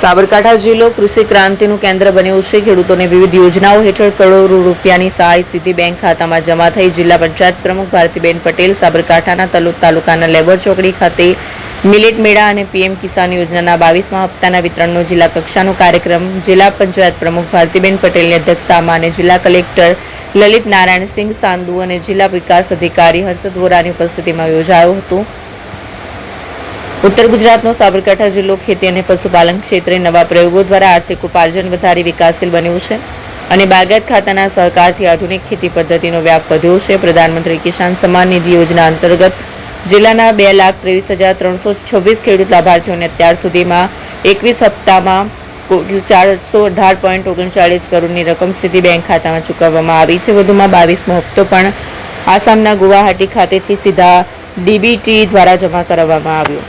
સાબરકાંઠા જિલ્લો કૃષિ ક્રાંતિનું કેન્દ્ર બન્યું છે। ખેડૂતોને વિવિધ યોજનાઓ હેઠળ કરોડો રૂપિયાની સહાય સીધી બેંક ખાતામાં જમા થઈ। જિલ્લા પંચાયત પ્રમુખ ભારતીબેન પટેલ સાબરકાંઠાના તલોદ તાલુકાના લેબર ચોકડી ખાતે મિલેટ મેળા અને પીએમ કિસાન યોજનાના 22મા હપ્તાના વિતરણનો જિલ્લા કક્ષાનો કાર્યક્રમ જિલ્લા પંચાયત પ્રમુખ ભારતીબેન પટેલની અધ્યક્ષતામાં અને જિલ્લા કલેક્ટર લલિત નારાયણસિંહ સાંધુ અને જિલ્લા વિકાસ અધિકારી હર્ષદ વોરાની ઉપસ્થિતિમાં યોજાયો હતો। ઉત્તર ગુજરાતનો સાબરકાંઠા જિલ્લો ખેતી અને પશુપાલન ક્ષેત્રે નવા પ્રયોગો દ્વારા આર્થિક ઉપાર્જન વધારી વિકાસશીલ બન્યું છે અને બાગાયત ખાતાના સહકારથી આધુનિક ખેતી પદ્ધતિનો વ્યાપ વધ્યો છે। પ્રધાનમંત્રી કિસાન સન્માન નિધિ યોજના અંતર્ગત જિલ્લાના 2,23,326 ખેડૂત લાભાર્થીઓને અત્યાર સુધીમાં 21 હપ્તામાં 418.39 કરોડની રકમ સીધી બેંક ખાતામાં ચૂકવવામાં આવી છે। વધુમાં 22મો હપ્તો પણ આસામના ગુવાહાટી ખાતેથી સીધા ડીબીટી દ્વારા જમા કરાવવામાં આવ્યો।